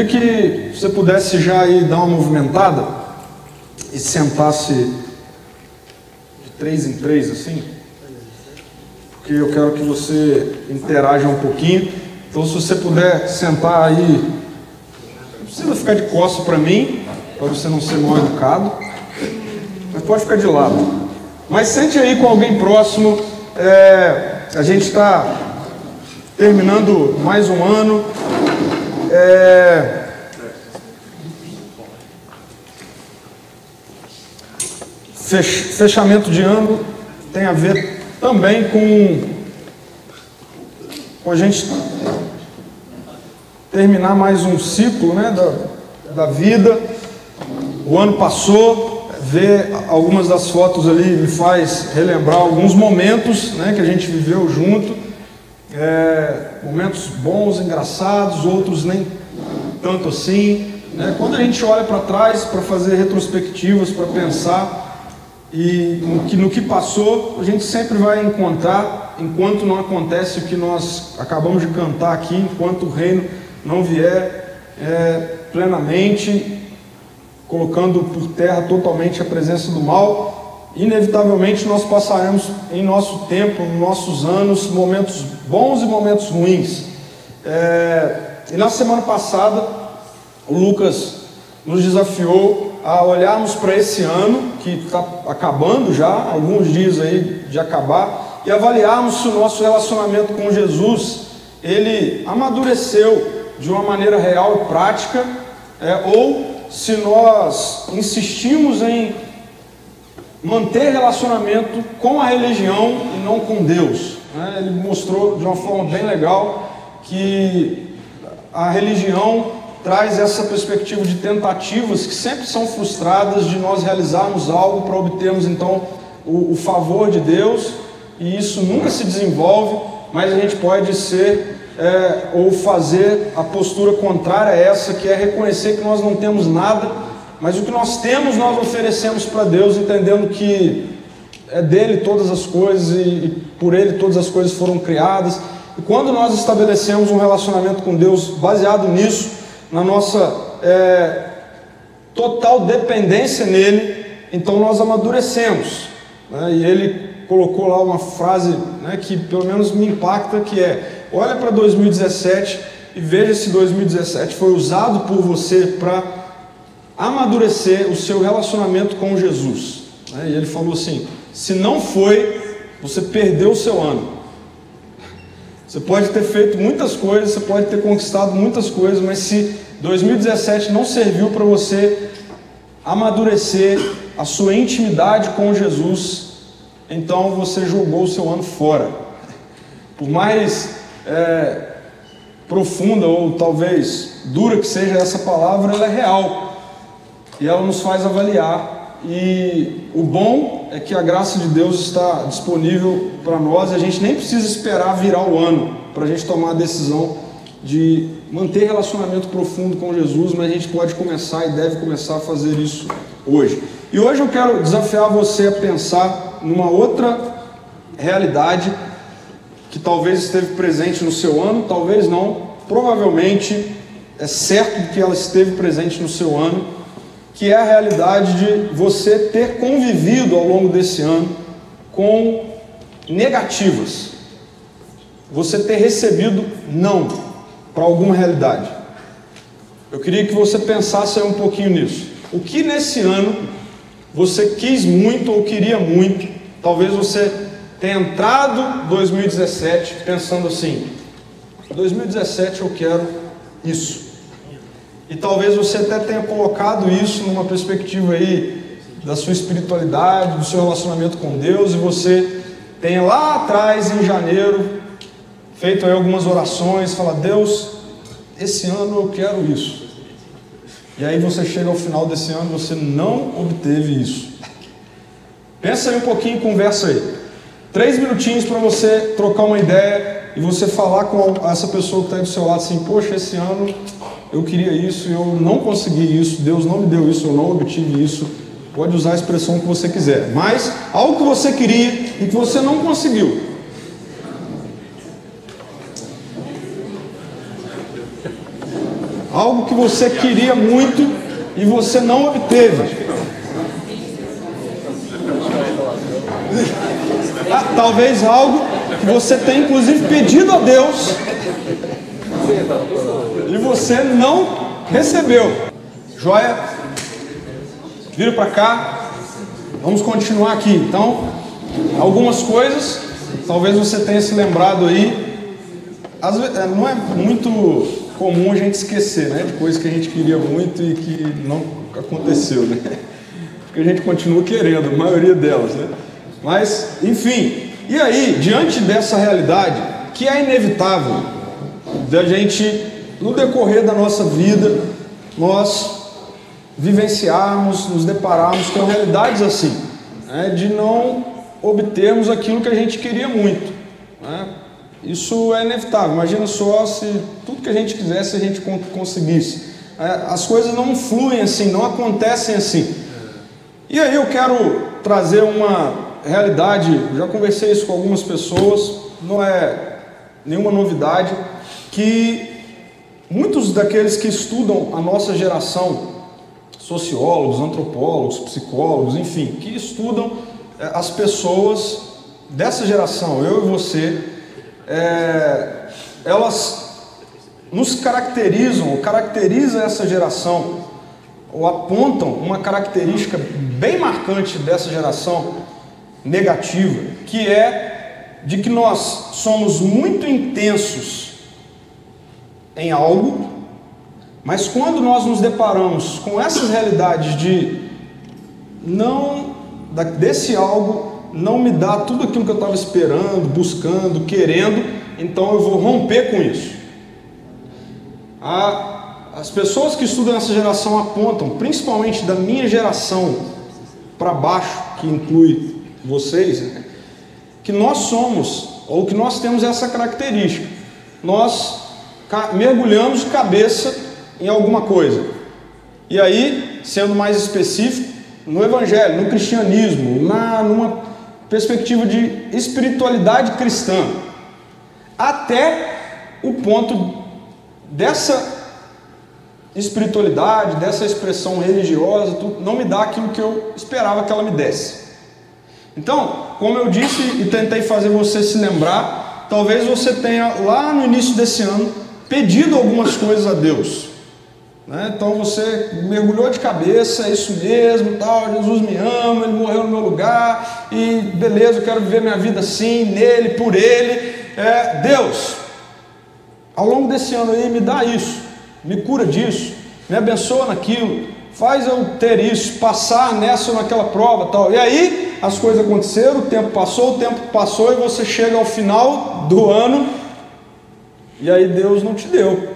que você pudesse já aí dar uma movimentada e sentasse de 3 em 3 assim, porque eu quero que você interaja um pouquinho. Então, se você puder sentar aí, não precisa ficar de costas para mim, para você não ser mal educado, mas pode ficar de lado. Mas sente aí com alguém próximo. A gente está terminando mais um ano. Fechamento de ano tem a ver também com a gente terminar mais um ciclo, né, da vida. O ano passou, ver algumas das fotos ali me faz relembrar alguns momentos, né, que a gente viveu junto, momentos bons, engraçados, outros nem tanto assim, né? Quando a gente olha para trás para fazer retrospectivas, para pensar e no que passou, a gente sempre vai encontrar, enquanto não acontece o que nós acabamos de cantar aqui, enquanto o reino não vier plenamente, colocando por terra totalmente a presença do mal, inevitavelmente nós passaremos em nosso tempo, nos nossos anos, momentos bons e momentos ruins. E na semana passada, o Lucas nos desafiou a olharmos para esse ano, que está acabando já, alguns dias aí de acabar, e avaliarmos se o nosso relacionamento com Jesus, ele amadureceu de uma maneira real e prática, ou se nós insistimos em manter relacionamento com a religião e não com Deus. Ele mostrou de uma forma bem legal que a religião traz essa perspectiva de tentativas que sempre são frustradas de nós realizarmos algo para obtermos então o favor de Deus, e isso nunca se desenvolve, mas a gente pode ser ou fazer a postura contrária a essa, que é reconhecer que nós não temos nada, mas o que nós temos nós oferecemos para Deus, entendendo que é dele todas as coisas e por ele todas as coisas foram criadas. E quando nós estabelecemos um relacionamento com Deus baseado nisso, na nossa total dependência nele, então nós amadurecemos, né? E ele colocou lá uma frase, né, que pelo menos me impacta, que olha para 2017 e veja se 2017 foi usado por você para amadurecer o seu relacionamento com Jesus, né? E ele falou assim: se não foi, você perdeu o seu ano. Você pode ter feito muitas coisas, você pode ter conquistado muitas coisas, mas se 2017 não serviu para você amadurecer a sua intimidade com Jesus, então você jogou o seu ano fora. Por mais profunda ou talvez dura que seja essa palavra, ela é real e ela nos faz avaliar. E o bom é que a graça de Deus está disponível para nós, e a gente nem precisa esperar virar o ano para a gente tomar a decisão de manter relacionamento profundo com Jesus, mas a gente pode começar e deve começar a fazer isso hoje. E hoje eu quero desafiar você a pensar numa outra realidade que talvez esteve presente no seu ano, talvez não, provavelmente é certo que ela esteve presente no seu ano, que é a realidade de você ter convivido ao longo desse ano com negativas, você ter recebido não para alguma realidade. Eu queria que você pensasse aí um pouquinho nisso. O que nesse ano você quis muito ou queria muito? Talvez você tenha entrado 2017 pensando assim: 2017 eu quero isso. E talvez você até tenha colocado isso numa perspectiva aí da sua espiritualidade, do seu relacionamento com Deus, e você tenha lá atrás, em janeiro, feito aí algumas orações, fala: Deus, esse ano eu quero isso. E aí você chega ao final desse ano e você não obteve isso. Pensa aí um pouquinho e conversa aí. 3 minutinhos para você trocar uma ideia e você falar com essa pessoa que está aí do seu lado assim: poxa, esse ano eu queria isso e eu não consegui isso, Deus não me deu isso, eu não obtive isso. Pode usar a expressão que você quiser, mas algo que você queria e que você não conseguiu. Algo que você queria muito e você não obteve. Talvez algo que você tem inclusive pedido a Deus e você não recebeu. Joia? Vira para cá. Vamos continuar aqui. Então, algumas coisas, talvez você tenha se lembrado aí. Às vezes, não é muito comum a gente esquecer, né, de coisas que a gente queria muito e que não aconteceu, né? Porque a gente continua querendo, a maioria delas, né? Mas, enfim, e aí, diante dessa realidade, que é inevitável da gente, no decorrer da nossa vida, nós vivenciarmos, nos depararmos com realidades assim, né, de não obtermos aquilo que a gente queria muito, né? Isso é inevitável. Imagina só se tudo que a gente quisesse a gente conseguisse. As coisas não fluem assim, não acontecem assim. E aí eu quero trazer uma realidade, já conversei isso com algumas pessoas, não é nenhuma novidade, que muitos daqueles que estudam a nossa geração, sociólogos, antropólogos, psicólogos, enfim, que estudam as pessoas dessa geração, eu e você, elas nos caracterizam, ou caracterizam essa geração, ou apontam uma característica bem marcante dessa geração negativa, que é de que nós somos muito intensos em algo, mas quando nós nos deparamos com essas realidades de desse algo não me dá tudo aquilo que eu estava esperando, buscando, querendo, então eu vou romper com isso. As pessoas que estudam essa geração apontam, principalmente da minha geração para baixo, que inclui vocês, né, que nós somos, ou que nós temos essa característica. Nós mergulhamos de cabeça em alguma coisa. E aí, sendo mais específico, no Evangelho, no cristianismo, numa perspectiva de espiritualidade cristã, até o ponto dessa espiritualidade, dessa expressão religiosa, não me dá aquilo que eu esperava que ela me desse. Então, como eu disse e tentei fazer você se lembrar, talvez você tenha lá no início desse ano pedido algumas coisas a Deus, né? Então você mergulhou de cabeça, é isso mesmo, tal, Jesus me ama, Ele morreu no meu lugar, e beleza, eu quero viver minha vida assim, nele, por Ele. Deus, ao longo desse ano aí, me dá isso, me cura disso, me abençoa naquilo, faz eu ter isso, passar nessa ou naquela prova, tal. E aí as coisas aconteceram, o tempo passou e você chega ao final do ano e aí Deus não te deu,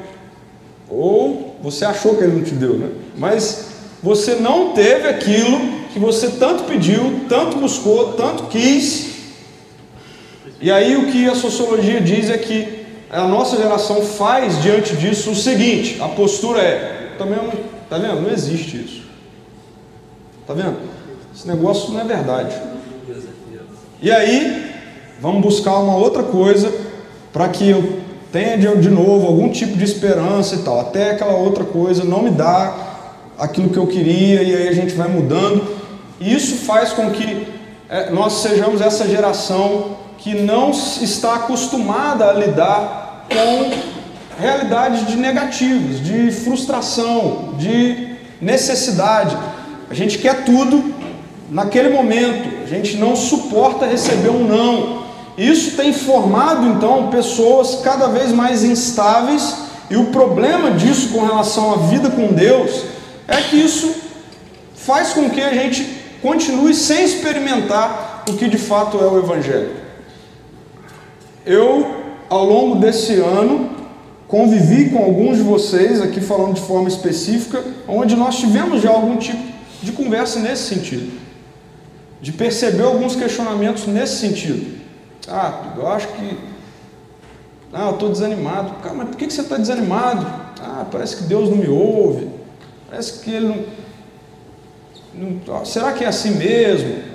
ou você achou que Ele não te deu, né? Mas você não teve aquilo que você tanto pediu, tanto buscou, tanto quis. E aí o que a sociologia diz é que a nossa geração faz diante disso o seguinte: a postura também não, tá vendo? Não existe isso. Tá vendo? Esse negócio não é verdade. E aí vamos buscar uma outra coisa para que eu tenha de novo algum tipo de esperança e tal. Até aquela outra coisa não me dá aquilo que eu queria, e aí a gente vai mudando. E isso faz com que nós sejamos essa geração que não está acostumada a lidar com realidades negativas, de frustração, de necessidade. A gente quer tudo naquele momento, a gente não suporta receber um não. Isso tem formado então pessoas cada vez mais instáveis, e o problema disso com relação à vida com Deus é que isso faz com que a gente continue sem experimentar o que de fato é o Evangelho. Eu, ao longo desse ano, convivi com alguns de vocês, aqui falando de forma específica, onde nós tivemos já algum tipo de conversa nesse sentido, de perceber alguns questionamentos nesse sentido. Eu acho que... eu estou desanimado. Cara, mas por que você está desanimado? Parece que Deus não me ouve, parece que Ele não... Será que é assim mesmo?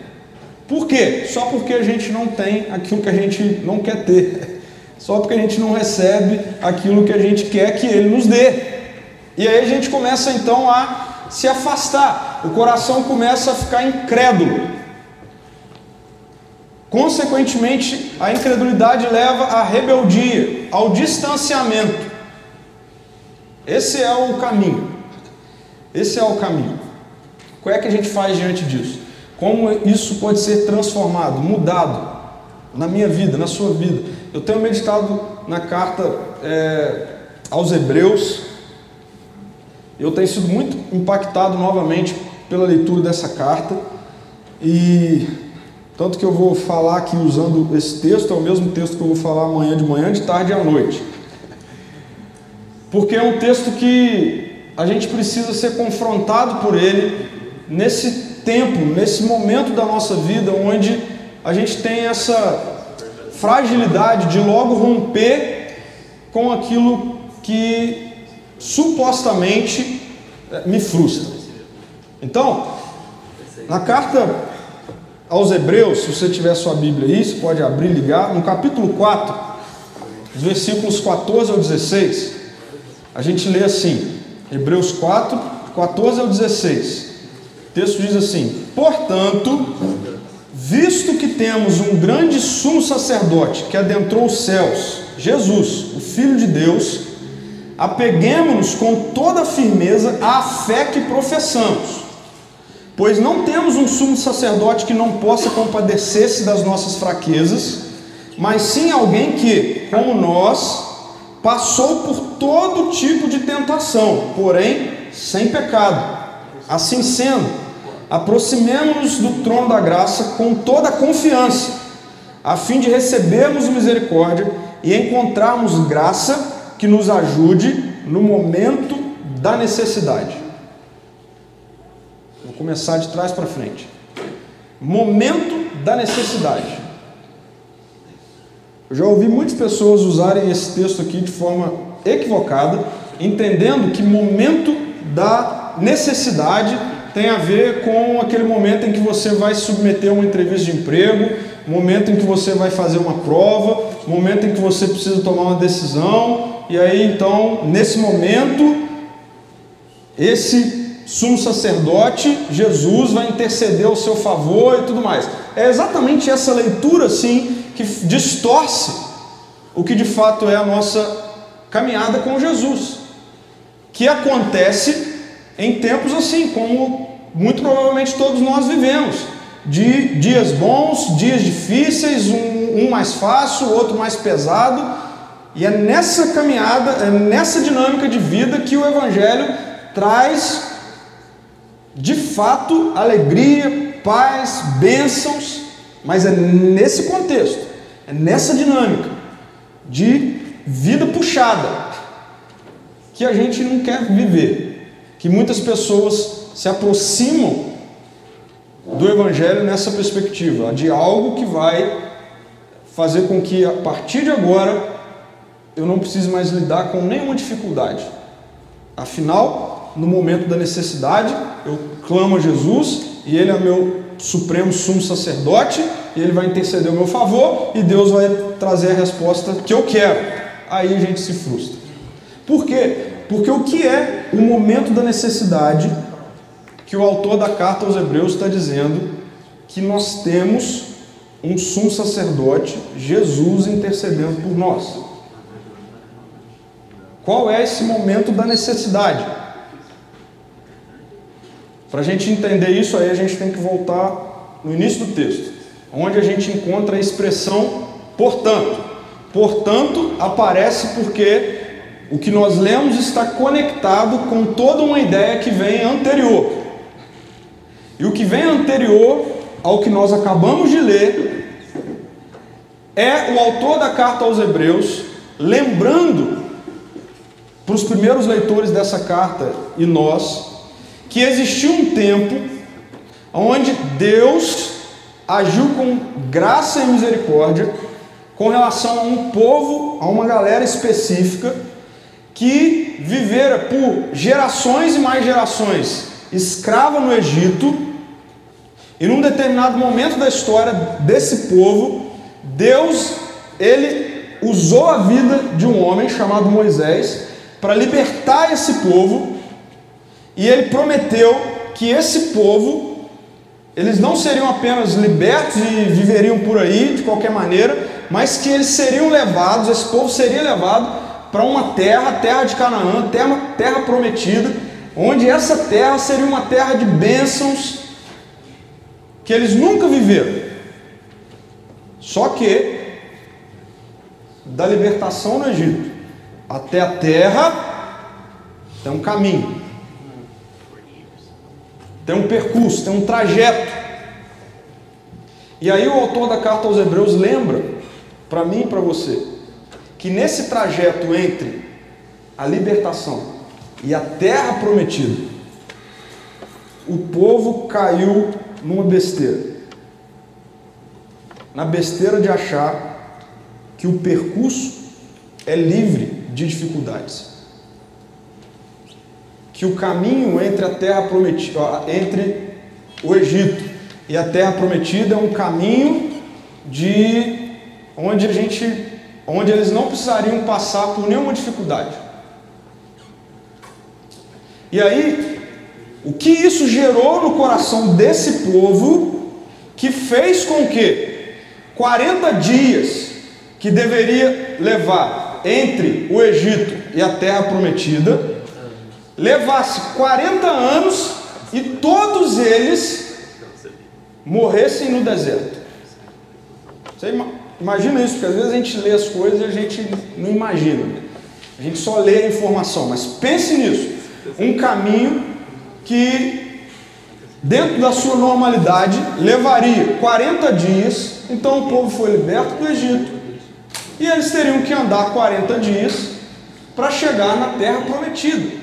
Por quê? Só porque a gente não tem aquilo que a gente não quer ter. Só porque a gente não recebe aquilo que a gente quer que Ele nos dê. E aí a gente começa então a se afastar, o coração começa a ficar incrédulo. Consequentemente, a incredulidade leva à rebeldia, ao distanciamento. Esse é o caminho. Esse é o caminho. Qual é que a gente faz diante disso? Como isso pode ser transformado, mudado na minha vida, na sua vida? Eu tenho meditado na carta aos Hebreus. Eu tenho sido muito impactado novamente pela leitura dessa carta. E tanto que eu vou falar aqui usando esse texto, é o mesmo texto que eu vou falar amanhã de manhã, de tarde e à noite. Porque é um texto que a gente precisa ser confrontado por ele nesse tempo, nesse momento da nossa vida, onde a gente tem essa fragilidade de logo romper com aquilo que supostamente me frustra. Então, na carta aos Hebreus, se você tiver sua Bíblia aí, você pode abrir e ligar, no capítulo 4, os versículos 14 ao 16, a gente lê assim, Hebreus 4, 14 ao 16, o texto diz assim: portanto, visto que temos um grande sumo sacerdote que adentrou os céus, Jesus, o Filho de Deus, apeguemo-nos com toda a firmeza à fé que professamos, pois não temos um sumo sacerdote que não possa compadecer-se das nossas fraquezas, mas sim alguém que, como nós, passou por todo tipo de tentação, porém sem pecado. Assim sendo, aproximemo-nos do trono da graça com toda a confiança, a fim de recebermos misericórdia e encontrarmos graça que nos ajude no momento da necessidade. Vou começar de trás para frente. Momento da necessidade. Eu já ouvi muitas pessoas usarem esse texto aqui de forma equivocada, entendendo que momento da necessidade tem a ver com aquele momento em que você vai se submeter a uma entrevista de emprego, momento em que você vai fazer uma prova, momento em que você precisa tomar uma decisão, e aí então, nesse momento, esse sumo sacerdote, Jesus, vai interceder ao seu favor e tudo mais. É exatamente essa leitura, sim, que distorce o que de fato é a nossa caminhada com Jesus, que acontece em tempos assim, como muito provavelmente todos nós vivemos, de dias bons, dias difíceis, um mais fácil, outro mais pesado, e é nessa caminhada, é nessa dinâmica de vida que o Evangelho traz de fato alegria, paz, bênçãos, mas é nesse contexto, é nessa dinâmica de vida puxada que a gente não quer viver, que muitas pessoas se aproximam do Evangelho nessa perspectiva, de algo que vai fazer com que a partir de agora eu não precise mais lidar com nenhuma dificuldade. Afinal, no momento da necessidade, eu clamo a Jesus e Ele é meu supremo sumo sacerdote, e Ele vai interceder ao meu favor e Deus vai trazer a resposta que eu quero. Aí a gente se frustra. Por quê? Porque o que é o momento da necessidade que o autor da carta aos Hebreus está dizendo que nós temos um sumo sacerdote, Jesus, intercedendo por nós. Qual é esse momento da necessidade? Para a gente entender isso aí, a gente tem que voltar no início do texto, onde a gente encontra a expressão portanto. Portanto, aparece porque o que nós lemos está conectado com toda uma ideia que vem anterior. E o que vem anterior ao que nós acabamos de ler é o autor da carta aos Hebreus lembrando para os primeiros leitores dessa carta e nós que existiu um tempo onde Deus agiu com graça e misericórdia com relação a um povo, a uma galera específica que vivera por gerações e mais gerações escrava no Egito, e num determinado momento da história desse povo, Deus, Ele usou a vida de um homem chamado Moisés para libertar esse povo, e ele prometeu que esse povo, eles não seriam apenas libertos e viveriam por aí de qualquer maneira, mas que eles seriam levados, esse povo seria levado para uma terra, a terra de Canaã, terra prometida, onde essa terra seria uma terra de bênçãos que eles nunca viveram. Só que da libertação no Egito até a terra tem um caminho, tem um percurso, tem um trajeto. E aí o autor da carta aos Hebreus lembra para mim e para você que nesse trajeto entre a libertação e a terra prometida, o povo caiu numa besteira, na besteira de achar que o percurso é livre de dificuldades, que o caminho entre a terra prometida, entre o Egito e a terra prometida, é um caminho de onde eles não precisariam passar por nenhuma dificuldade. E aí, o que isso gerou no coração desse povo, que fez com que 40 dias que deveria levar entre o Egito e a terra prometida, levasse 40 anos e todos eles morressem no deserto. Você imagina isso, porque às vezes a gente lê as coisas e a gente não imagina, a gente só lê a informação, mas pense nisso, um caminho que dentro da sua normalidade levaria 40 dias, então o povo foi liberto do Egito, e eles teriam que andar 40 dias para chegar na terra prometida.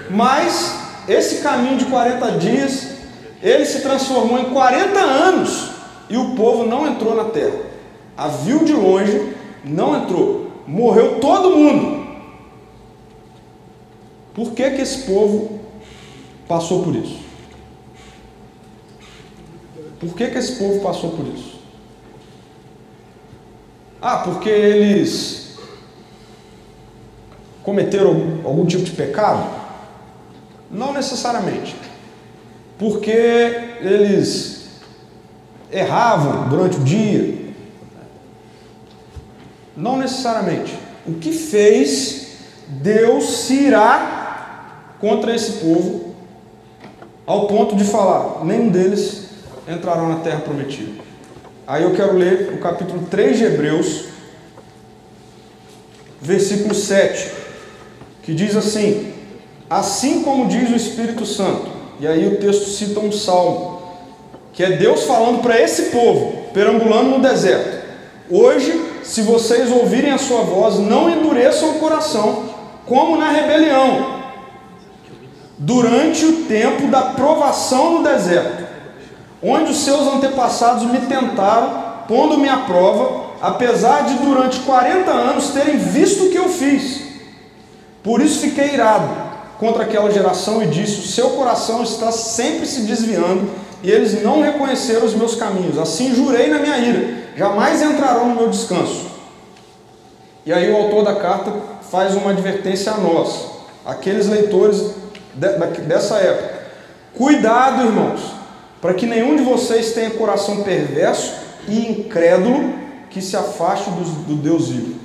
Mas esse caminho de 40 dias, ele se transformou em 40 anos, e o povo não entrou na terra. A viu de longe, não entrou. Morreu todo mundo. Por que que esse povo passou por isso? Por que que esse povo passou por isso? Porque eles cometeram algum tipo de pecado? Não necessariamente. Porque eles erravam durante o dia? Não necessariamente. O que fez Deus se irar contra esse povo ao ponto de falar, nenhum deles entrarão na terra prometida? Aí eu quero ler o capítulo 3 de Hebreus, versículo 7, que diz assim: assim como diz o Espírito Santo. E aí o texto cita um salmo, que é Deus falando para esse povo, perambulando no deserto: hoje, se vocês ouvirem a sua voz, não endureçam o coração, como na rebelião, durante o tempo da provação no deserto, onde os seus antepassados me tentaram, pondo-me à prova, apesar de durante 40 anos terem visto o que eu fiz. Por isso fiquei irado contra aquela geração e disse: o seu coração está sempre se desviando, e eles não reconheceram os meus caminhos. Assim jurei na minha ira, jamais entrarão no meu descanso. E aí o autor da carta faz uma advertência a nós, aqueles leitores dessa época: cuidado, irmãos, para que nenhum de vocês tenha coração perverso e incrédulo, que se afaste do Deus vivo.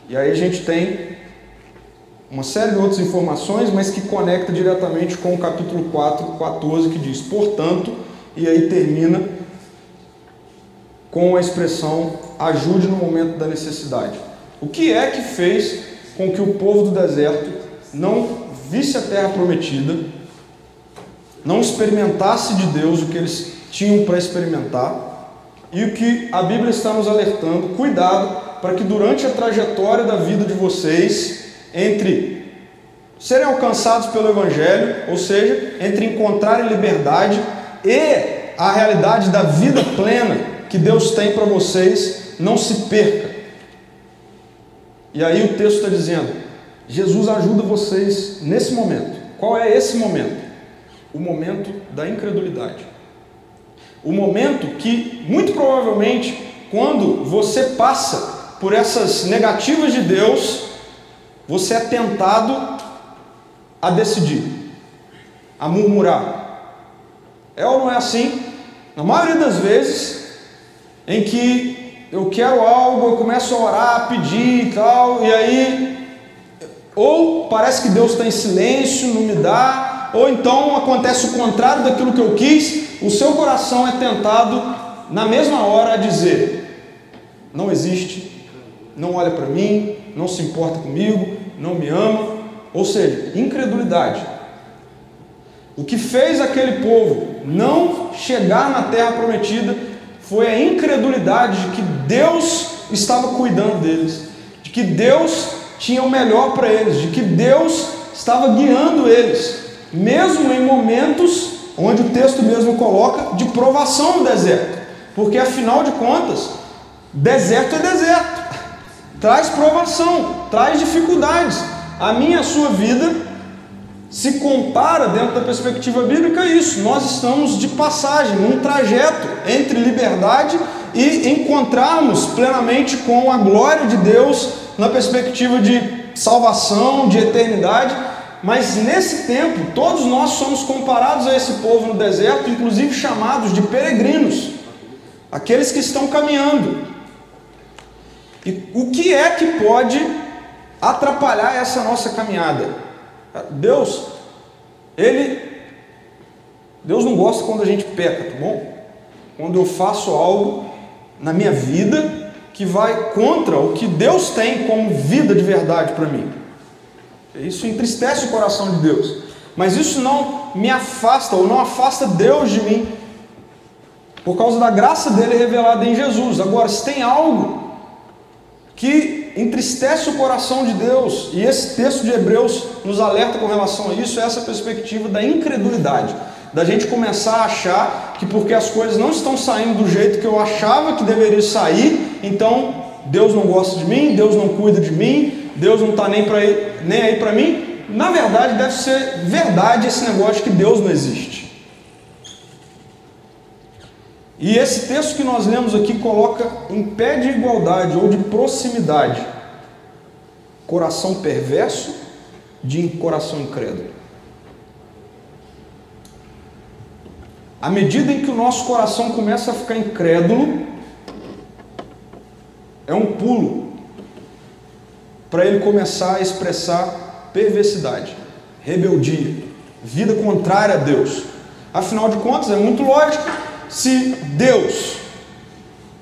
E aí a gente tem uma série de outras informações, mas que conecta diretamente com o capítulo 4, 14, que diz: portanto, e aí termina com a expressão ajude no momento da necessidade. O que é que fez com que o povo do deserto não visse a terra prometida, não experimentasse de Deus o que eles tinham para experimentar? E o que a Bíblia está nos alertando: cuidado para que durante a trajetória da vida de vocês, entre serem alcançados pelo Evangelho, ou seja, entre encontrarem liberdade e a realidade da vida plena que Deus tem para vocês, não se perca. E aí o texto está dizendo: Jesus ajuda vocês nesse momento. Qual é esse momento? O momento da incredulidade. O momento que, muito provavelmente, quando você passa por essas negativas de Deus, você é tentado a decidir, a murmurar. É ou não é assim? Na maioria das vezes, em que eu quero algo, eu começo a orar, a pedir e tal, e aí, ou parece que Deus está em silêncio, não me dá, ou então acontece o contrário daquilo que eu quis, o seu coração é tentado, na mesma hora, a dizer: não existe, não olha para mim, não se importa comigo, não me ama. Ou seja, incredulidade. O que fez aquele povo não chegar na terra prometida foi a incredulidade de que Deus estava cuidando deles, de que Deus tinha o melhor para eles, de que Deus estava guiando eles, mesmo em momentos onde o texto mesmo coloca de provação no deserto, porque afinal de contas, deserto é deserto, traz provação, traz dificuldades. A minha e a sua vida se compara, dentro da perspectiva bíblica, a isso. Nós estamos de passagem, num trajeto entre liberdade e encontrarmos plenamente com a glória de Deus na perspectiva de salvação, de eternidade. Mas nesse tempo, todos nós somos comparados a esse povo no deserto, inclusive chamados de peregrinos, aqueles que estão caminhando. E o que é que pode atrapalhar essa nossa caminhada? Deus não gosta quando a gente peca, tá bom? Quando eu faço algo na minha vida que vai contra o que Deus tem como vida de verdade para mim. Isso entristece o coração de Deus, mas isso não me afasta, ou não afasta Deus de mim, por causa da graça dele revelada em Jesus. Agora, se tem algo que entristece o coração de Deus, e esse texto de Hebreus nos alerta com relação a isso, é essa perspectiva da incredulidade, da gente começar a achar que porque as coisas não estão saindo do jeito que eu achava que deveria sair, então Deus não gosta de mim, Deus não cuida de mim, Deus não está nem aí para mim. Na verdade, deve ser verdade esse negócio de que Deus não existe. E esse texto que nós lemos aqui coloca em pé de igualdade ou de proximidade coração perverso de coração incrédulo. À medida em que o nosso coração começa a ficar incrédulo, é um pulo para ele começar a expressar perversidade, rebeldia, vida contrária a Deus. Afinal de contas, é muito lógico. Se Deus,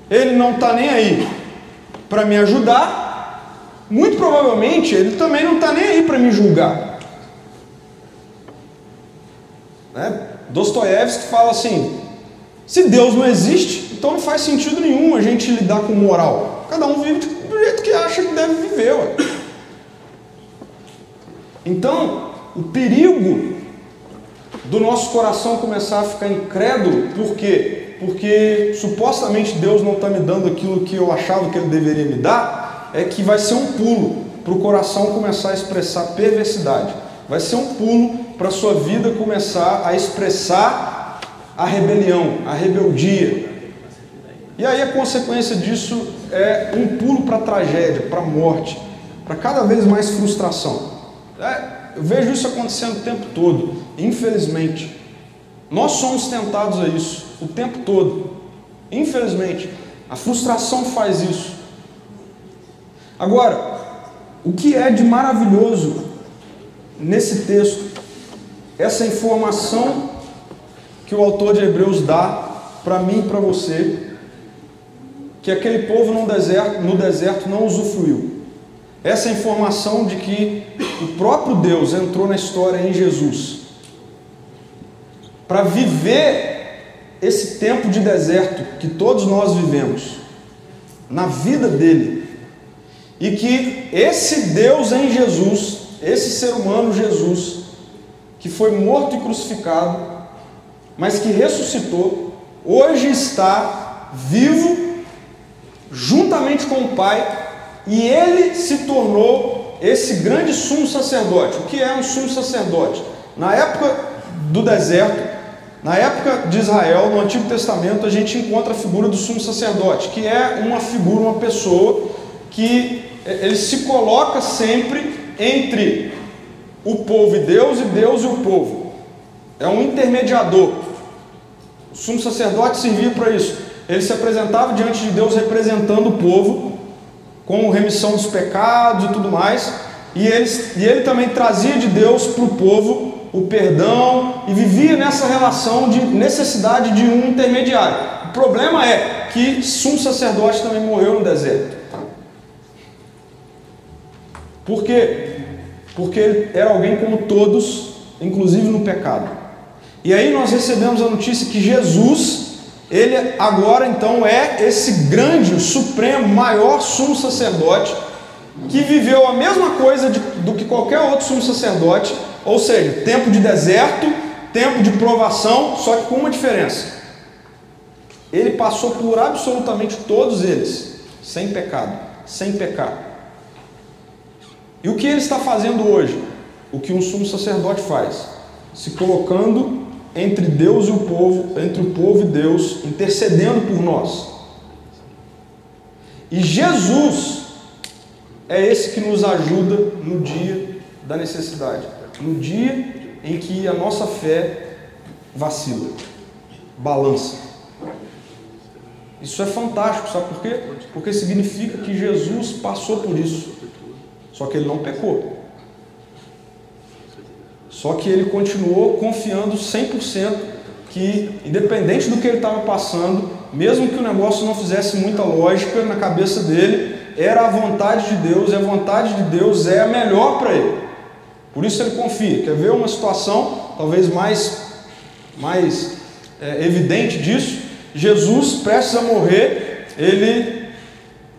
ele não está nem aí para me ajudar, muito provavelmente ele também não está nem aí para me julgar. Dostoiévski fala assim: se Deus não existe, então não faz sentido nenhum a gente lidar com moral. Cada um vive do jeito que acha que deve viver. Ué. Então, o perigo do nosso coração começar a ficar incrédulo, por quê? Porque supostamente Deus não está me dando aquilo que eu achava que Ele deveria me dar, é que vai ser um pulo para o coração começar a expressar perversidade, vai ser um pulo para a sua vida começar a expressar a rebelião, a rebeldia, e aí a consequência disso é um pulo para a tragédia, para a morte, para cada vez mais frustração. Eu vejo isso acontecendo o tempo todo, infelizmente. Nós somos tentados a isso o tempo todo, infelizmente. A frustração faz isso. Agora, o que é de maravilhoso nesse texto, essa informação que o autor de Hebreus dá para mim e para você, que aquele povo no deserto não usufruiu. Essa informação de que o próprio Deus entrou na história em Jesus para viver esse tempo de deserto que todos nós vivemos na vida dele, e que esse Deus em Jesus, esse ser humano Jesus, que foi morto e crucificado, mas que ressuscitou, hoje está vivo juntamente com o Pai, e ele se tornou esse grande sumo sacerdote. O que é um sumo sacerdote? Na época do deserto, na época de Israel, no Antigo Testamento, a gente encontra a figura do sumo sacerdote, que é uma figura, uma pessoa que ele se coloca sempre entre o povo e Deus e o povo. É um intermediador. O sumo sacerdote servia para isso. Ele se apresentava diante de Deus representando o povo, com remissão dos pecados e tudo mais, e ele também trazia de Deus para o povo o perdão, e vivia nessa relação de necessidade de um intermediário. O problema é que sumo sacerdote também morreu no deserto. Por quê? Porque ele era alguém como todos, inclusive no pecado. E aí nós recebemos a notícia que Jesus, ele agora então é esse grande, o supremo, maior sumo sacerdote, que viveu a mesma coisa do que qualquer outro sumo sacerdote, ou seja, tempo de deserto, tempo de provação, só que com uma diferença. Ele passou por absolutamente todos eles, sem pecado, sem pecar. E o que ele está fazendo hoje? O que um sumo sacerdote faz? Se colocando entre Deus e o povo, entre o povo e Deus, intercedendo por nós. E Jesus é esse que nos ajuda no dia da necessidade, no dia em que a nossa fé vacila, balança. Isso é fantástico, sabe por quê? Porque significa que Jesus passou por isso, só que ele não pecou. Só que ele continuou confiando 100% que, independente do que ele estava passando, mesmo que o negócio não fizesse muita lógica na cabeça dele, era a vontade de Deus, e a vontade de Deus é a melhor para ele. Por isso ele confia. Quer ver uma situação talvez mais evidente disso? Jesus, prestes a morrer, ele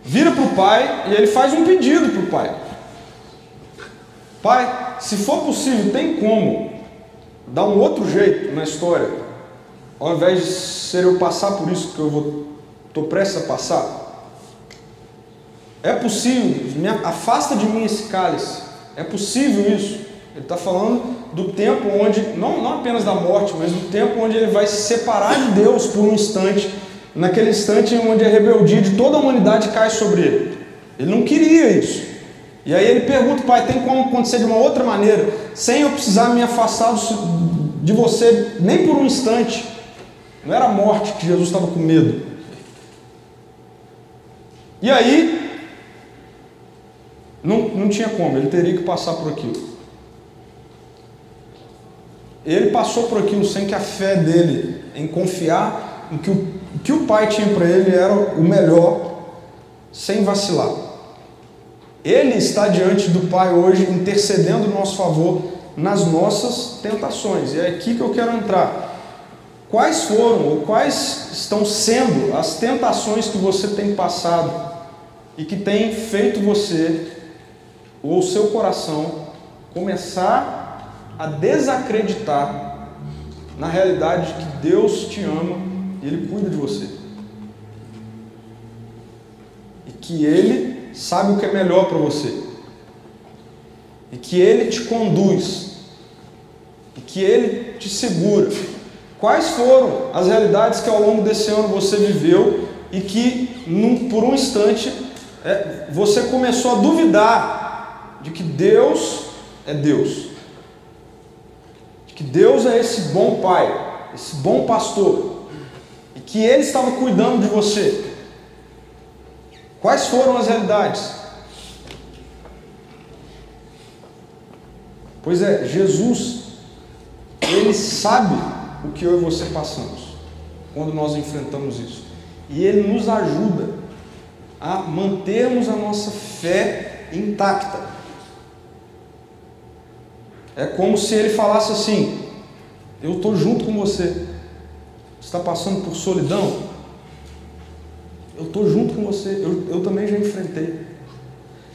vira para o Pai e ele faz um pedido para o Pai. Pai, se for possível, tem como dar um outro jeito na história, ao invés de ser eu passar por isso que eu estou prestes a passar? É possível, afasta de mim esse cálice. É possível isso? Ele está falando do tempo onde, não apenas da morte, mas do tempo onde ele vai se separar de Deus por um instante, naquele instante onde a rebeldia de toda a humanidade cai sobre ele. Ele não queria isso. E aí ele pergunta, Pai, tem como acontecer de uma outra maneira, sem eu precisar me afastar de você nem por um instante? Não era a morte que Jesus estava com medo. E aí, não tinha como, ele teria que passar por aquilo. Ele passou por aquilo sem que a fé dele em confiar em que o que o Pai tinha para ele era o melhor, sem vacilar. Ele está diante do Pai hoje, intercedendo em nosso favor nas nossas tentações. E é aqui que eu quero entrar. Quais foram ou quais estão sendo as tentações que você tem passado e que tem feito você ou o seu coração começar a desacreditar na realidade de que Deus te ama e Ele cuida de você? E que Ele sabe o que é melhor para você. E que Ele te conduz. E que Ele te segura. Quais foram as realidades que ao longo desse ano você viveu e que por um instante você começou a duvidar de que Deus é Deus? De que Deus é esse bom Pai, esse bom pastor, e que Ele estava cuidando de você? Quais foram as realidades? Pois é, Jesus, Ele sabe o que eu e você passamos quando nós enfrentamos isso. E Ele nos ajuda a mantermos a nossa fé intacta. É como se Ele falasse assim: eu estou junto com você. Você está passando por solidão? Eu estou junto com você. Eu também já enfrentei.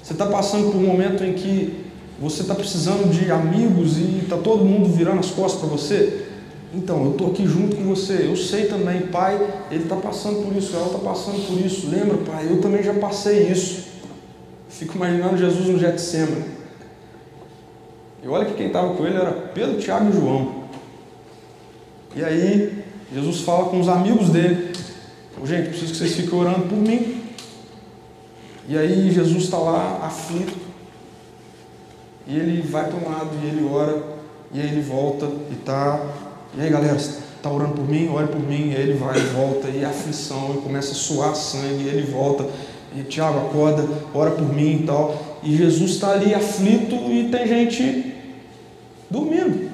Você está passando por um momento em que você está precisando de amigos e está todo mundo virando as costas para você? Então, eu estou aqui junto com você. Eu sei também, Pai, ele está passando por isso, ela está passando por isso. Lembra, Pai, eu também já passei isso. Fico imaginando Jesus no Getsemane. E olha que quem estava com ele era Pedro, Tiago e João. E aí, Jesus fala com os amigos dele: gente, preciso que vocês fiquem orando por mim. E aí Jesus está lá aflito, e ele vai para um lado, e ele ora, e aí ele volta, e aí galera, está orando por mim? Ore por mim. E aí ele vai e volta, e a aflição, e começa a suar sangue, e ele volta, e Tiago, acorda, ora por mim e tal. E Jesus está ali aflito, e tem gente dormindo.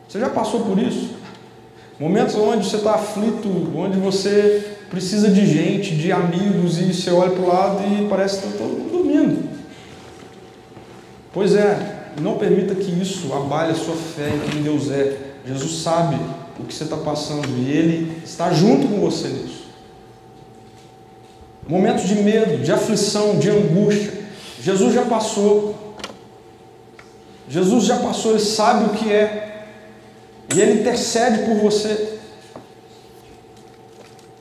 Você já passou por isso? Momentos onde você está aflito, onde você precisa de gente, de amigos, e você olha para o lado e parece que está todo mundo dormindo. Pois é, não permita que isso abale a sua fé em quem Deus é. Jesus sabe o que você está passando e Ele está junto com você nisso. Momentos de medo, de aflição, de angústia, Jesus já passou. Jesus já passou, Ele sabe o que é. E Ele intercede por você.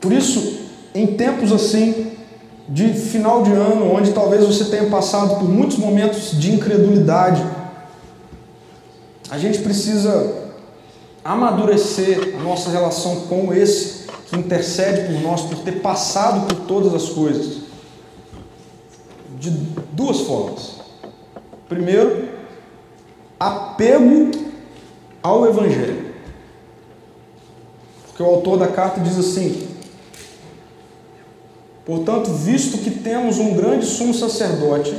Por isso, em tempos assim, de final de ano, onde talvez você tenha passado por muitos momentos de incredulidade, a gente precisa amadurecer a nossa relação com esse que intercede por nós, por ter passado por todas as coisas, de duas formas. Primeiro, apego ao Evangelho. Porque o autor da carta diz assim: portanto, visto que temos um grande sumo sacerdote,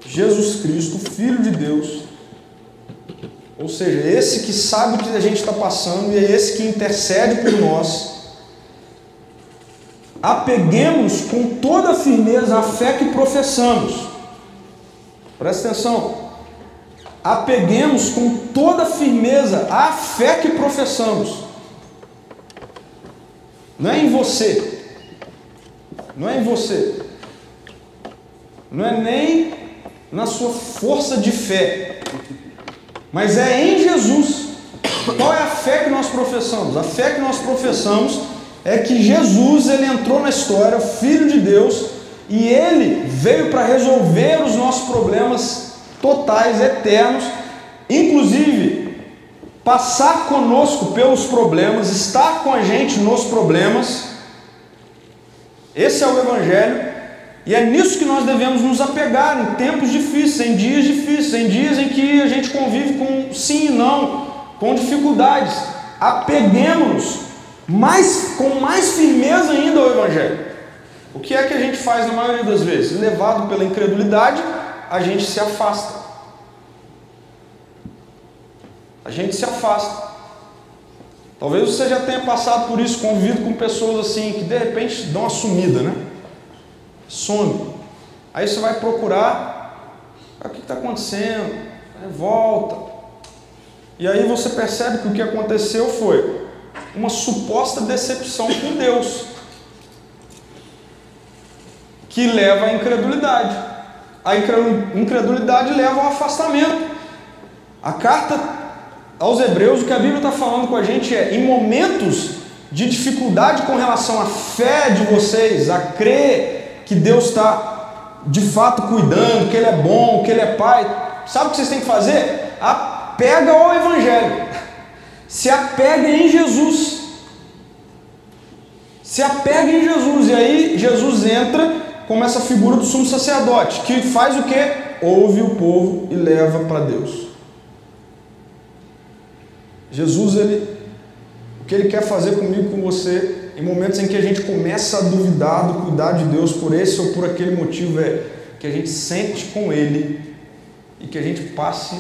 Jesus Cristo, Filho de Deus, ou seja, esse que sabe o que a gente está passando e é esse que intercede por nós, apeguemos com toda a firmeza a fé que professamos. Presta atenção. Apeguemos com toda a firmeza a fé que professamos. Não é em você. Não é em você. Não é nem na sua força de fé. Mas é em Jesus. Qual é a fé que nós professamos? A fé que nós professamos é que Jesus, Ele entrou na história, o Filho de Deus, e Ele veio para resolver os nossos problemas totais, eternos, inclusive passar conosco pelos problemas, estar com a gente nos problemas. Esse é o Evangelho, e é nisso que nós devemos nos apegar em tempos difíceis, em dias em que a gente convive com sim e não, com dificuldades. Apeguemos-nos com mais firmeza ainda ao Evangelho. O que é que a gente faz na maioria das vezes? Levado pela incredulidade, a gente se afasta. A gente se afasta. Talvez você já tenha passado por isso, convivido com pessoas assim, que de repente dão uma sumida, né? Some. Aí você vai procurar, o que está acontecendo? Aí volta. E aí você percebe que o que aconteceu foi uma suposta decepção com Deus, que leva à incredulidade. A incredulidade leva ao afastamento. A carta aos Hebreus, o que a Bíblia está falando com a gente é: em momentos de dificuldade com relação à fé de vocês, a crer que Deus está de fato cuidando, que Ele é bom, que Ele é Pai, sabe o que vocês têm que fazer? Apega ao Evangelho. Se apega em Jesus. Se apega em Jesus. E aí Jesus entra como essa figura do sumo sacerdote, que faz o quê? Ouve o povo e leva para Deus. Jesus, o que Ele quer fazer comigo, com você, em momentos em que a gente começa a duvidar do cuidar de Deus por esse ou por aquele motivo, é que a gente sente com Ele e que a gente passe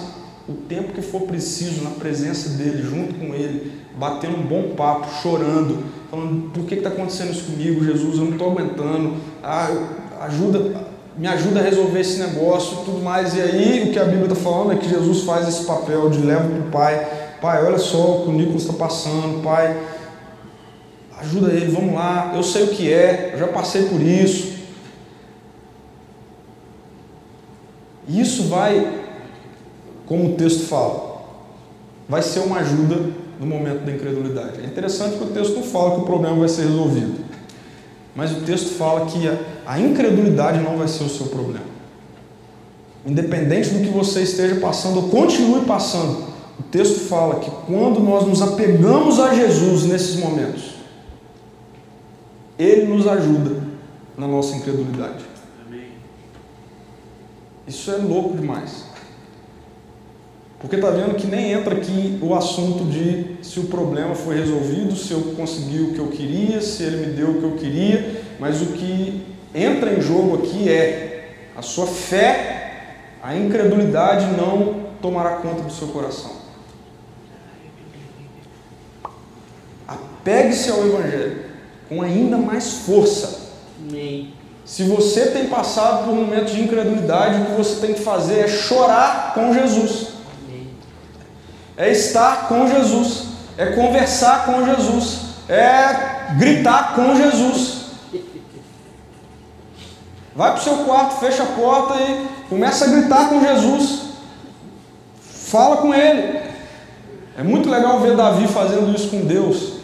o tempo que for preciso na presença dEle, junto com Ele, batendo um bom papo, chorando, falando: por que está acontecendo isso comigo, Jesus? Eu não estou aguentando, me ajuda a resolver esse negócio e tudo mais. E aí o que a Bíblia está falando é que Jesus faz esse papel de leva para o Pai: Pai, olha só o que o Nicolas está passando, Pai, ajuda ele, vamos lá, eu sei o que é, eu já passei por isso. Isso vai, como o texto fala, vai ser uma ajuda no momento da incredulidade. É interessante que o texto não fala que o problema vai ser resolvido, mas o texto fala que a incredulidade não vai ser o seu problema. Independente do que você esteja passando ou continue passando, o texto fala que quando nós nos apegamos a Jesus nesses momentos, Ele nos ajuda na nossa incredulidade. Isso é louco demais. Porque está vendo que nem entra aqui o assunto de se o problema foi resolvido, se eu consegui o que eu queria, se ele me deu o que eu queria, mas o que entra em jogo aqui é a sua fé, a incredulidade não tomará conta do seu coração. Apegue-se ao Evangelho com ainda mais força. Amém. Se você tem passado por momentos de incredulidade, o que você tem que fazer é chorar com Jesus. Amém. É estar com Jesus. É conversar com Jesus. É gritar com Jesus. Vai para o seu quarto, fecha a porta e começa a gritar com Jesus. Fala com Ele. É muito legal ver Davi fazendo isso com Deus.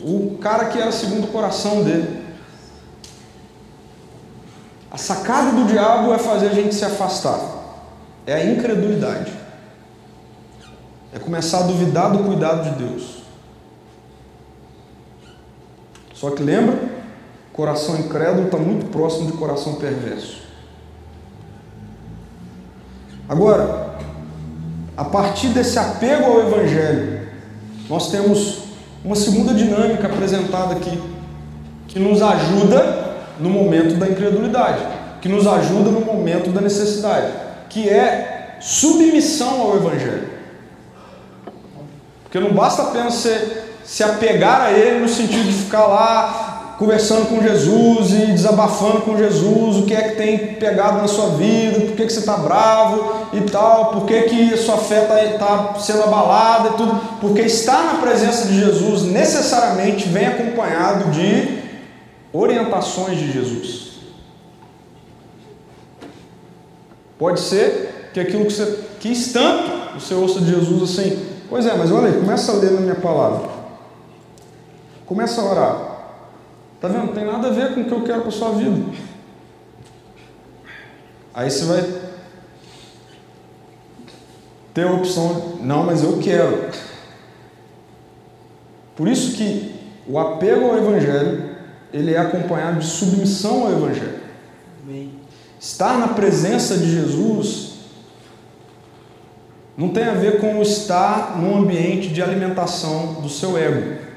O cara que era segundo o coração dele. A sacada do diabo é fazer a gente se afastar. É a incredulidade. É começar a duvidar do cuidado de Deus. Só que lembra, coração incrédulo está muito próximo de coração perverso. Agora, a partir desse apego ao Evangelho, nós temos uma segunda dinâmica apresentada aqui, que nos ajuda no momento da incredulidade, que nos ajuda no momento da necessidade, que é submissão ao Evangelho. Porque não basta apenas se apegar a Ele no sentido de ficar lá conversando com Jesus e desabafando com Jesus o que é que tem pegado na sua vida, por que você está bravo e tal, por que a sua fé está sendo abalada e tudo, porque estar na presença de Jesus necessariamente vem acompanhado de orientações de Jesus. Pode ser que aquilo que você quis tanto, você ouça de Jesus assim, pois é, mas olha aí, começa a ler na minha palavra, começa a orar. Tá vendo? Não tem nada a ver com o que eu quero para a sua vida. Aí você vai ter a opção, não, mas eu quero. Por isso que o apego ao Evangelho, ele é acompanhado de submissão ao Evangelho. Amém. Estar na presença de Jesus não tem a ver com estar num ambiente de alimentação do seu ego.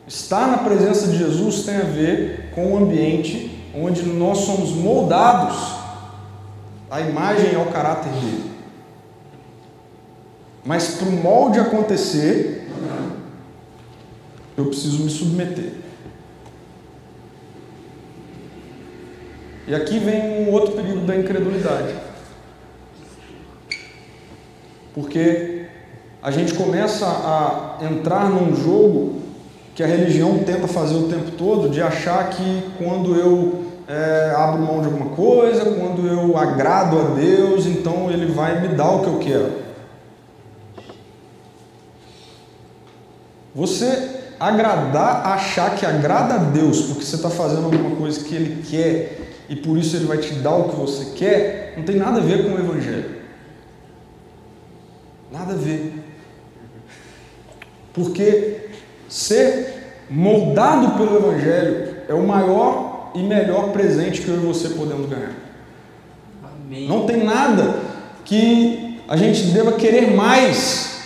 Estar na presença de Jesus tem a ver com um ambiente onde nós somos moldados à imagem e ao caráter dele. Mas para o molde acontecer, eu preciso me submeter. E aqui vem um outro perigo da incredulidade. Porque a gente começa a entrar num jogo que a religião tenta fazer o tempo todo, de achar que quando eu abro mão de alguma coisa, quando eu agrado a Deus, então Ele vai me dar o que eu quero. Você achar que agrada a Deus porque você está fazendo alguma coisa que Ele quer e por isso Ele vai te dar o que você quer, não tem nada a ver com o Evangelho. Nada a ver. Porque ser moldado pelo Evangelho é o maior e melhor presente que eu e você podemos ganhar. Amém. Não tem nada que a gente deva querer mais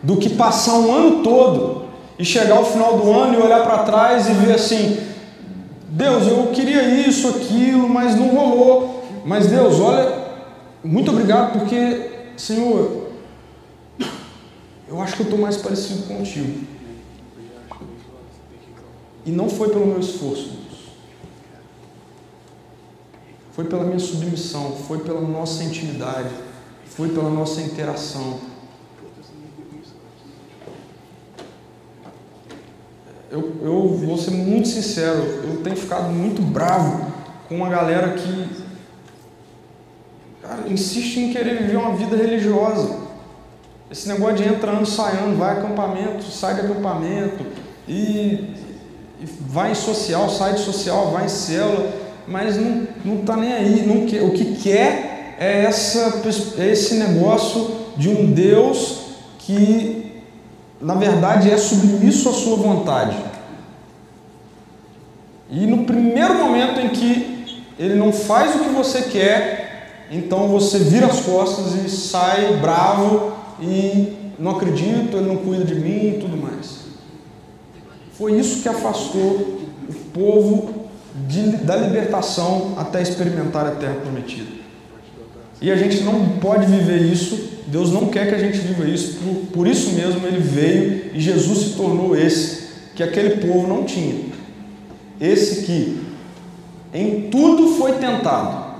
do que passar um ano todo e chegar ao final do ano e olhar para trás e ver assim, Deus, eu queria isso, aquilo, mas não rolou. Mas Deus, olha, muito obrigado porque, Senhor, eu acho que eu estou mais parecido contigo. E não foi pelo meu esforço, Deus. Foi pela minha submissão, foi pela nossa intimidade, foi pela nossa interação. Eu vou ser muito sincero, eu tenho ficado muito bravo com uma galera que, cara, insiste em querer viver uma vida religiosa. Esse negócio de entrando, saindo, vai acampamento, sai de acampamento, e vai em social, sai de social, vai em célula, mas não está nem aí. Não quer, o que quer é esse negócio de um Deus que na verdade, é submisso à sua vontade. E no primeiro momento em que ele não faz o que você quer, então você vira as costas e sai bravo e não acredito, ele não cuida de mim e tudo mais. Foi isso que afastou o povo da libertação até experimentar a terra prometida. E a gente não pode viver isso, Deus não quer que a gente viva isso, por isso mesmo ele veio e Jesus se tornou esse que aquele povo não tinha. Esse que em tudo foi tentado,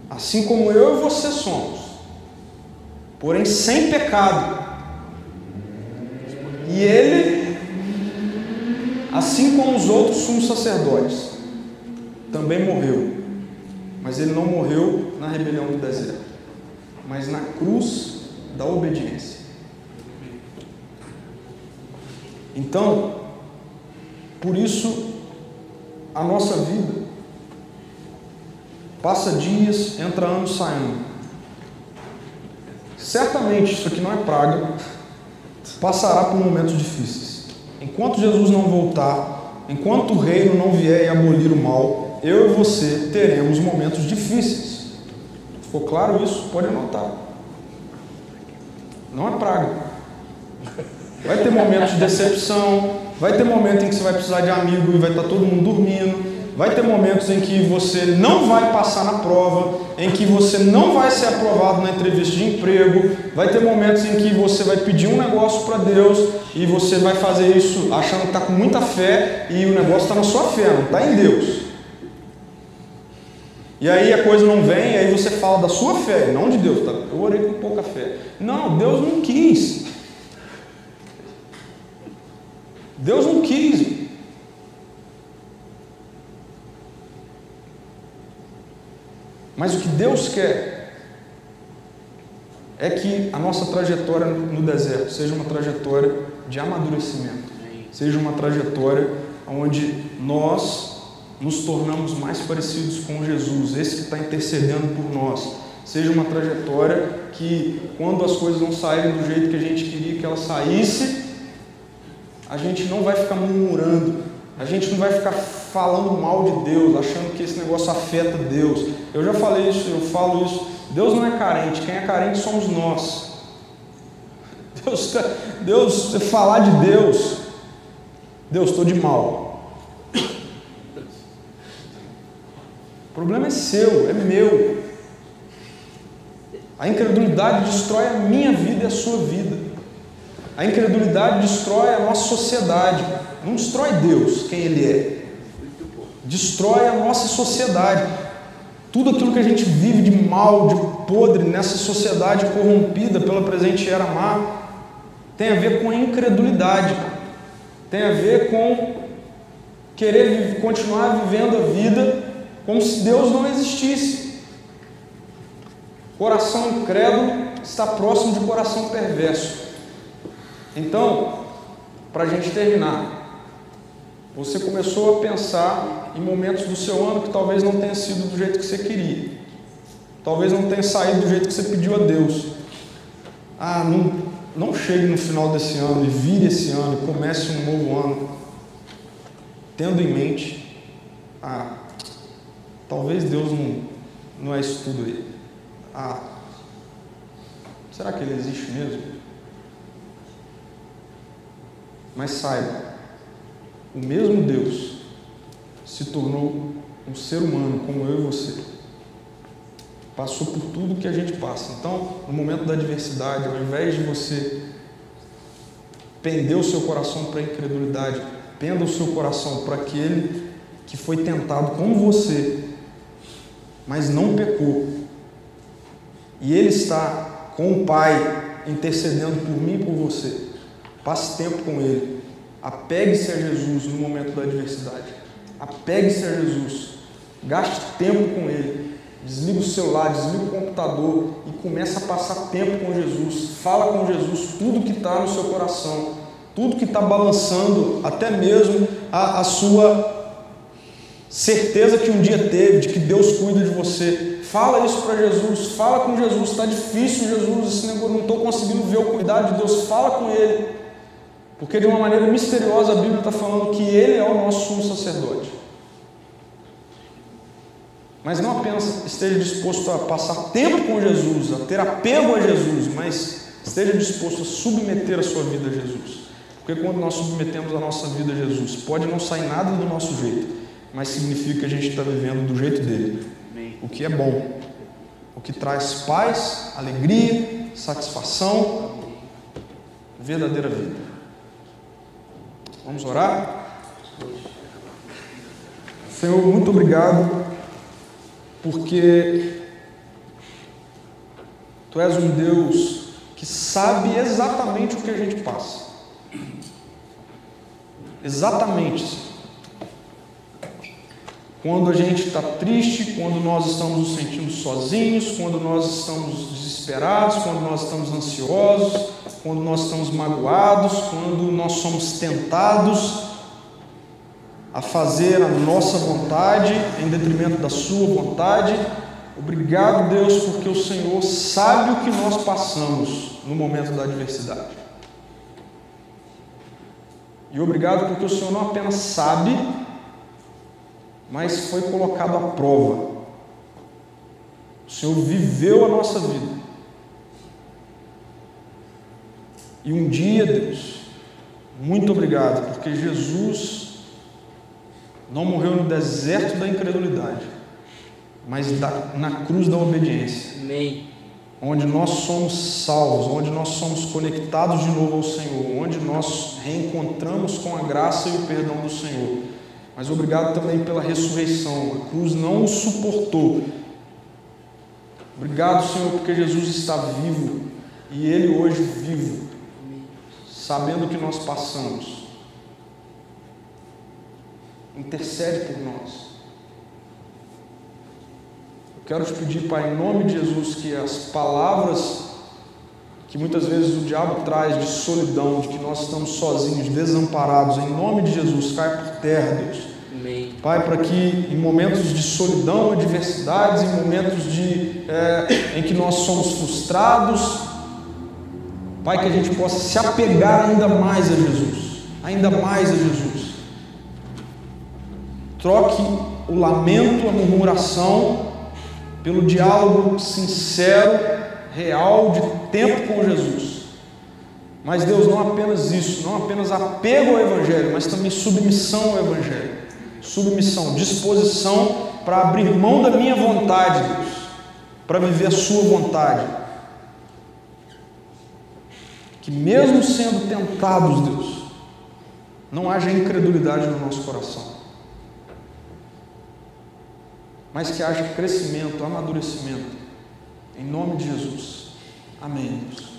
assim como eu e você somos, porém sem pecado. E ele, assim como os outros sumos sacerdotes, também morreu. Mas ele não morreu na rebelião do deserto, mas na cruz da obediência. Então, por isso, a nossa vida passa dias, entra anos, sai ano. Certamente, isso aqui não é praga, passará por momentos difíceis. Enquanto Jesus não voltar, enquanto o reino não vier e abolir o mal, eu e você teremos momentos difíceis. Ficou claro isso? Pode anotar. Não é praga. Vai ter momentos de decepção, vai ter momento em que você vai precisar de amigo e vai estar todo mundo dormindo, vai ter momentos em que você não vai passar na prova, em que você não vai ser aprovado na entrevista de emprego, vai ter momentos em que você vai pedir um negócio para Deus e você vai fazer isso achando que está com muita fé e o negócio está na sua fé, não está em Deus. E aí a coisa não vem, e aí você fala da sua fé, não de Deus. Tá? Eu orei com pouca fé. Não, Deus não quis. Deus não quis. Mas o que Deus quer é que a nossa trajetória no deserto seja uma trajetória de amadurecimento, seja uma trajetória onde nós nos tornamos mais parecidos com Jesus, esse que está intercedendo por nós. Seja uma trajetória que, quando as coisas não saírem do jeito que a gente queria que ela saísse, a gente não vai ficar murmurando, a gente não vai ficar falando mal de Deus, achando que esse negócio afeta Deus. Eu já falei isso, eu falo isso. Deus não é carente, quem é carente somos nós. Deus, falar de Deus, Deus, estou de mal. O problema é seu, é meu. A incredulidade destrói a minha vida e a sua vida. A incredulidade destrói a nossa sociedade. Não destrói Deus, quem Ele é. Destrói a nossa sociedade. Tudo aquilo que a gente vive de mal, de podre nessa sociedade corrompida pela presente era má, tem a ver com a incredulidade. Tem a ver com querer continuar vivendo a vida como se Deus não existisse. Coração incrédulo está próximo de coração perverso. Então, para a gente terminar, você começou a pensar em momentos do seu ano que talvez não tenha sido do jeito que você queria. Talvez não tenha saído do jeito que você pediu a Deus. Não chegue no final desse ano e vire esse ano e comece um novo ano tendo em mente talvez Deus não é isso tudo aí. Será que Ele existe mesmo? Mas saiba, o mesmo Deus se tornou um ser humano como eu e você. Passou por tudo que a gente passa. Então, no momento da adversidade, ao invés de você pender o seu coração para a incredulidade, penda o seu coração para aquele que foi tentado como você, mas não pecou. E Ele está com o Pai intercedendo por mim e por você. Passe tempo com Ele. Apegue-se a Jesus no momento da adversidade. Apegue-se a Jesus. Gaste tempo com Ele. Desliga o celular, desliga o computador e começa a passar tempo com Jesus. Fala com Jesus tudo que está no seu coração, tudo que está balançando, até mesmo a sua certeza que um dia teve, de que Deus cuida de você. Fala isso para Jesus, fala com Jesus. Está difícil, Jesus, esse negócio, não estou conseguindo ver o cuidado de Deus. Fala com Ele, porque de uma maneira misteriosa a Bíblia está falando que Ele é o nosso sumo sacerdote. Mas não apenas esteja disposto a passar tempo com Jesus, a ter apego a Jesus, mas esteja disposto a submeter a sua vida a Jesus. Porque quando nós submetemos a nossa vida a Jesus, pode não sair nada do nosso jeito, mas significa que a gente está vivendo do jeito dele, o que é bom, o que traz paz, alegria, satisfação, verdadeira vida. Vamos orar? Senhor, muito obrigado, porque Tu és um Deus que sabe exatamente o que a gente passa. Exatamente, Senhor. Quando a gente está triste, quando nós estamos nos sentindo sozinhos, quando nós estamos desesperados, quando nós estamos ansiosos, quando nós estamos magoados, quando nós somos tentados a fazer a nossa vontade em detrimento da sua vontade. Obrigado, Deus, porque o Senhor sabe o que nós passamos no momento da adversidade. E obrigado porque o Senhor não apenas sabe, mas foi colocado à prova. O Senhor viveu a nossa vida. E um dia, Deus, muito obrigado, porque Jesus não morreu no deserto da incredulidade, mas na cruz da obediência. Amém. Onde nós somos salvos, onde nós somos conectados de novo ao Senhor, onde nós reencontramos com a graça e o perdão do Senhor. Mas obrigado também pela ressurreição. A cruz não o suportou. Obrigado, Senhor, porque Jesus está vivo e Ele hoje vivo, sabendo o que nós passamos. Intercede por nós. Eu quero te pedir, Pai, em nome de Jesus, que as palavras que muitas vezes o diabo traz de solidão, de que nós estamos sozinhos, desamparados, em nome de Jesus, caia por terra, Deus. Amém. Pai, para que em momentos de solidão, adversidades, em momentos em que nós somos frustrados, Pai, que a gente possa se apegar ainda mais a Jesus, ainda mais a Jesus. Troque o lamento, a murmuração, pelo diálogo sincero, real, de tempo com Jesus. Mas Deus, não apenas isso, não apenas apego ao Evangelho, mas também submissão ao Evangelho. Submissão, disposição para abrir mão da minha vontade, Deus, para viver a sua vontade. Que mesmo sendo tentados, Deus, não haja incredulidade no nosso coração, mas que haja crescimento, amadurecimento, em nome de Jesus. Amém, Deus.